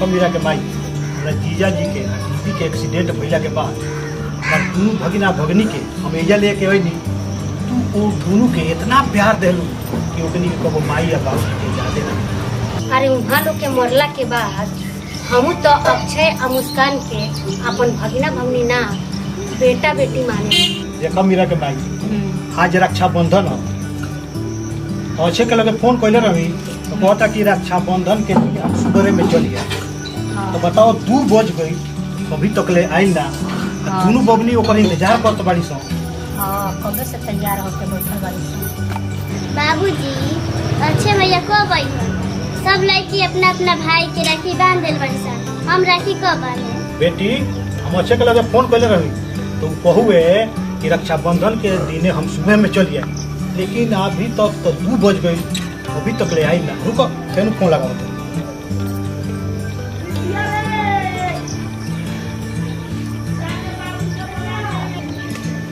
देखो मीरा के माई हमरा जीजा जी के दीदी के एक्सीडेंट भइला के बाद दोनों भगिना भगनी के हम एजा लेके अइनी। तू वो दोनों के इतना प्यार देलू कि ओकनी के कबो माई या बाबू के याद ना। अरे उहाँ लोग के मरला के बाद हम तो अक्षय और मुस्कान के अपन भगिना भगनी ना बेटा बेटी माने। देखो मीरा के माई आज रक्षाबंधन हो तो अच्छे के लगे फोन कैले रही तो कहता कि रक्षाबंधन के लिए हम सुबह में चलिए। तो बताओ 2 बज गई अभी तक ले आई ना। दोनों बबनी ओकर इंतजार करत बाड़ी सन। हां कब से तैयार होके बैठल बाड़ी सन। बाबूजी अच्छे भैया कब आई सब लड़की अपना अपना भाई के राखी बांध दिल बड़ी सन। हम राखी कब बांधे? बेटी हम अच्छे के लगे फोन कैले रही तो कहुए कि रक्षाबंधन के दिन हम सुबह में चलिए, लेकिन अभी तक तो 2 बज गई अभी तक ले आई ना। रुको तेन फोन लगाओ तो।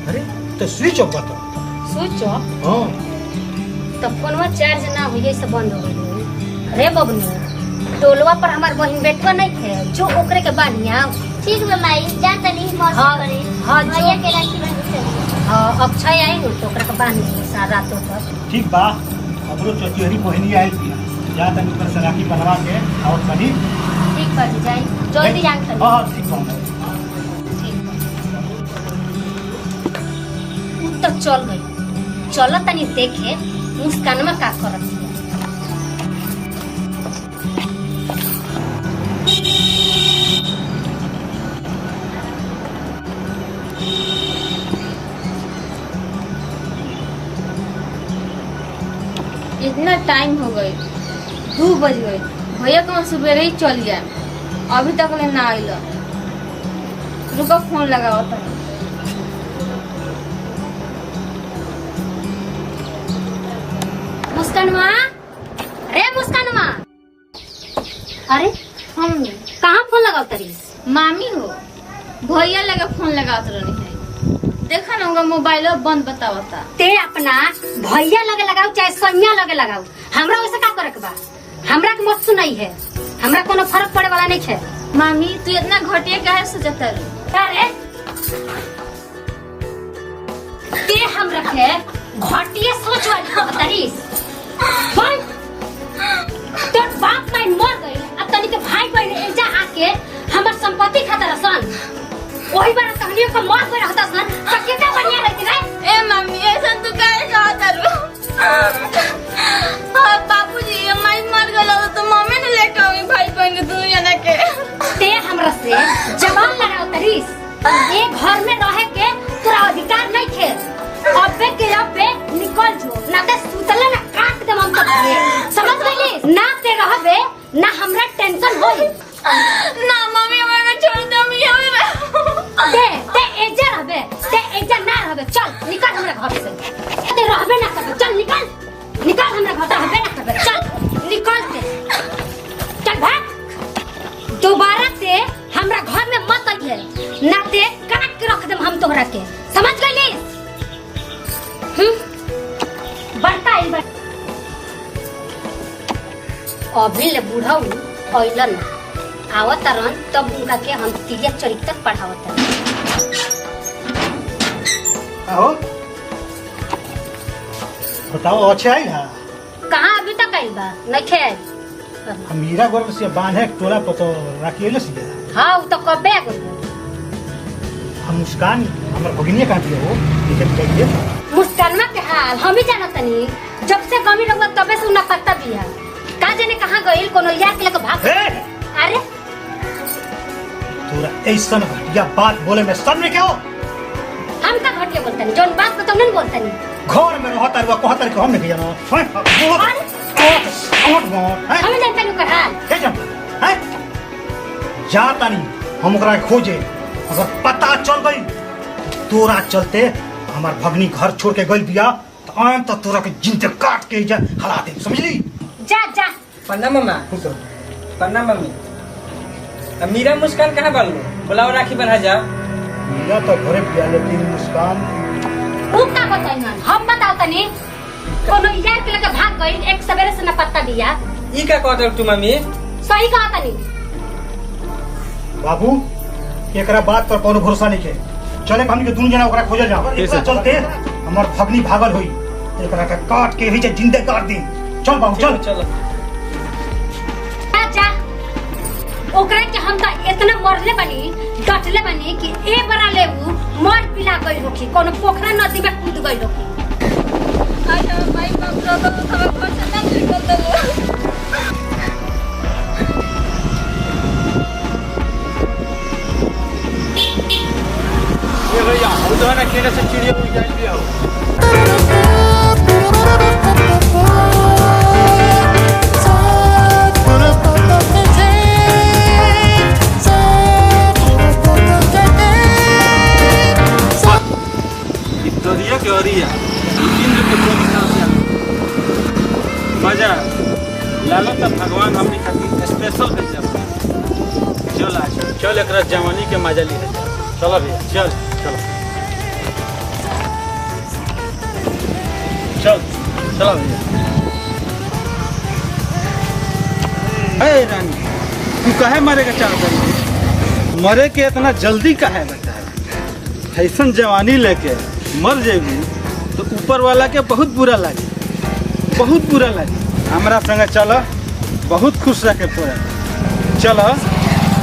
अरे तो स्विच ऑफ बता। Switch off? हाँ तो फोनवा चार्ज ना होइए से बंद हो गई। अरे बबनी टोलवा पर हमार बहन बेटवा नहीं थे जो ओकरे के बानिया। ठीक बा माई जा तनी मौसी हाँ, करे। हाँ, भैया जो- के राखी बांध दे। हां अक्षय आई तो ओकरा के बांध दी सारा रातों तक। ठीक बा हमरो चचेरी बहनी आई थी जा तनी पर से राखी बनवा के और बनी। ठीक बा जाई जल्दी आ कर। हां ठीक बा। तो चल गई। चलो तनी देखे मुस्कान में का करत है। इतना टाइम हो गई 2 बज गई। भैया कहाँ सुबह ही चल गया अभी तक ले ना आइल। रुको फोन लगाओ तो। मुस्कान माँ, अरे मुस्कान माँ, अरे हम कहाँ फोन लगाओ तरी? मामी हो भैया लगे फोन लगात रही है। देखा ना उनका मोबाइल बंद बतावता। ते अपना भैया लगे लगाओ चाहे सैया लगे लगाओ, हमरा वैसे का करे के बा? हमरा के मत सुनाई है, हमरा कोनो फर्क पड़े वाला नहीं है। मामी तू इतना घटिया काहे सोचता रू? अरे ते हम रखे घटिया सोच वाली तरीस। तो बाप माई मर गई अब तनी के भाई बहन एजा आके हमर संपत्ति खाता सन। वही बार कहानियों का मौत पे रहता सन तो कितना बढ़िया रहती रे। ए मम्मी ऐसा तू काहे कहता रू? हां बाबूजी माई मर गलो तो मम्मी ने लेके आई भाई बहन के दोनों जना के। ते हमरा से जवान लगाओ तरीस। ये घर में रहे के तोरा अधिकार नहीं थे। अबे के अबे निकल जो ना ते सुतले ना काट दे हम तोरे। समझ गईली ना ते रहबे ना हमरा टेंशन होई। ना मम्मी हमें छोड़ दे हम यहीं रह। ते एजा रहबे ते एजा ना रहबे। चल निकल हमरा घर से। ते रहबे ना करबे। चल निकल निकल हमरा घर से रहबे ना करबे। चल निकल ते चल भाग। दोबारा ते हमरा घर में मत आइए ना ते काट के रख देम हम तोहरा के। समझ गईली? बढ़ता ही बढ़ अभी ले बुढ़ाऊ अइलन आवतरन तब उनका के हम तिरिया चरित्र पढ़ावत। आओ बताओ अच्छे आई ना। कहाँ अभी तक आइल बा? नहीं खे हम मीरा गोर से बांधे टोला पर तो राखी ले सीधा। हाँ वो तो कबे आ गइल। हम मुस्कान हमर भगिनी का दियो हो लेकिन कहिए मुस्कानमा के हाल हम ही जानत नहीं। जब से कमी रहुआ तबे से उना पत्ता बिया का जाने कहाँ गइल कोनो यार के लेके भाग। अरे तोरा ऐसा घटिया बात बोले में शर्म नहीं क्या हो? हम का घटिया बोलता नहीं जोन बात बताओ नहीं बोलता नहीं। घर में रहता रुआ कहता कि हम नहीं जानो। हम जानता नहीं कर हाल। क्या जानता है? जाता नहीं हम ओकरा खोजे अगर पता चल गई तोरा चलते हमार भगनी घर छोड़ के गई बिया तो आन तो तोरा के जिंदे काट के जा हला दे। समझली? जा जा। प्रणाम मामा। प्रणाम मम्मी। अब मीरा मुस्कान कहाँ बालू? बुलाओ राखी बना जा। मीरा तो घरे बिया लेकिन मुस्कान तू का बताई ना हम बताओ तनी कोनो यार के लेके भाग गइल एक सवेरे से न पत्ता दिया। ई का कहत तू मम्मी? सही कहा तनी बाबू एकरा बात पर कोनो भरोसा नहीं के। चले हमनी के दुनु जना ओकरा खोजल जाओ। एकरा चलते हमर भगनी भागल होई, एकरा के काट के ही जे जिंदे काट दी। चल बाबू चल। चलो अच्छा ओकरा के हम त इतना मरले बनी डटले बनी कि ए बरा लेबू मर पिला गई होखी, कोनो पोखरा नदी में कूद गई होखी। आज हम भाई बाप रो तो सब घर से ना निकल दलो। ये भैया उधर ना खेने से चिड़िया उड़ जाएगी हो। दरिया के अरिया इंद्र के कोई से मजा लालो त भगवान हमनी खातिर स्पेशल भेजा। चल आज चल एकरा जवानी के मजा ली। चलो भैया चल चलो चल चलो भैया। हे रानी तू काहे मरे का चाहता है? मरे के इतना जल्दी काहे बता है? ऐसन जवानी लेके मर जेबू तो ऊपर वाला के बहुत बुरा लगे, बहुत बुरा लगे। हमरा संगे चल, बहुत खुश रखे पूरा। चल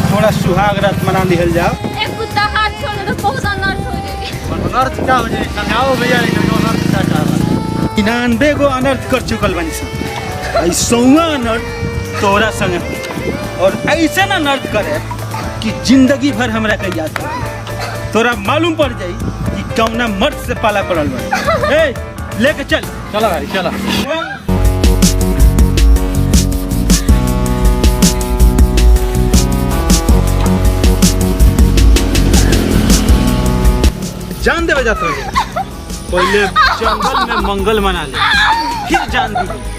थोड़ा सुहाग रात मना लिहल जाओ। एक कुत्ता हाथ छोड़ तो बहुत अनर्थ हो जाए। अनर्थ क्या हो जाए? समझाओ भैया अनर्थ क्या कर रहा? 99 गो अनर्थ कर चुकल बनी सन। ऐसौवा अनर्थ तोरा संगे हो। और ऐसे ना अनर्थ करे कि जिंदगी भर हमरा के याद रहे। तोरा मालूम पड़ जाई कि कौना मर्द से पाला पड़ल बा। ए लेके चल। चलो भाई चलो। जान देवे जात रहे। पहले जंगल में मंगल मना ले, फिर जान दी।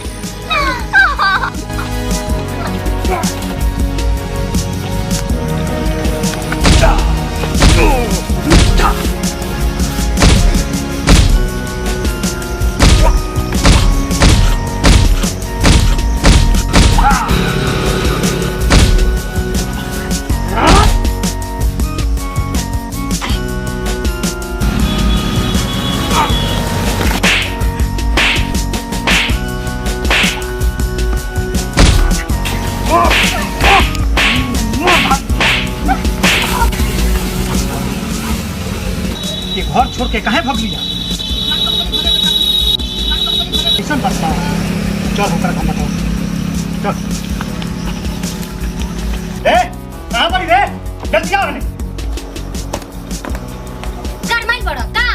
ये घर छोड़ के काहे भाग लिया? ऐसन बता। चल होकर काम बताओ। चल। कहाँ पड़ी रे? जल्दी आओ रे। करमाई बड़ो का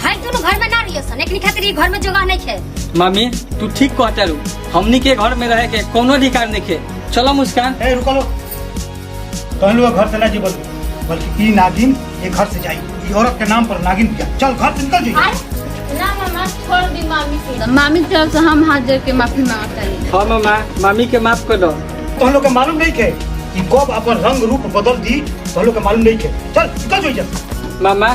है दोनों घर में ना रहियो सन, एकनी खातिर ई घर में जगह नहीं है। मामी तू ठीक कहता रू, हमनी के घर में रहे के कोनो अधिकार नहीं है। चलो मुस्कान। ए रुको लो। तो लोग घर से ना जीवन, बल्कि ई नागिन ये घर से जाई। ये औरत के नाम पर नागिन किया। चल घर से निकल जाइए। ना मामा छोड़ दी मामी के। मामी की तरफ से हम हाथ जोड़ के माफी मांगता है। हाँ मामा मामी के माफ कर दो। तो हम लोग के मालूम नहीं थे कि कब अपन रंग रूप बदल दी। तो हम लोग के मालूम नहीं थे। चल निकल जाइए। मामा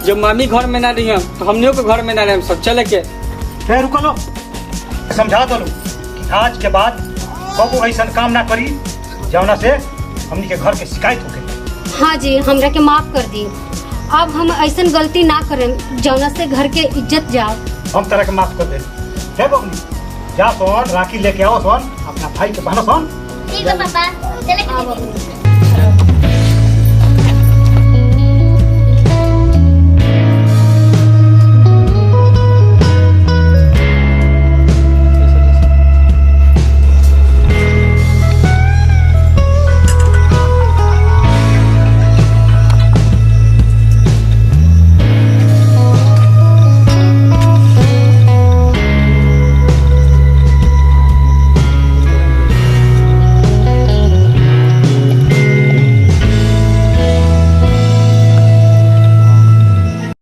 जब मामी घर में ना रही हम तो हमनियों के घर में ना रहे सब। चले के फिर रुको लो। समझा दो कि आज के बाद कबो ऐसा काम ना करी जौना से हमनी के घर के शिकायत हो गई। हाँ जी हमरा के माफ कर दी। अब हम ऐसा गलती ना करें जौना से घर के इज्जत जाओ। हम तरह के माफ कर दे। हे बबनी जा सोन राखी लेके आओ सोन, अपना भाई के बहनो सोन। ठीक है पापा, चले हाँ, बबनी।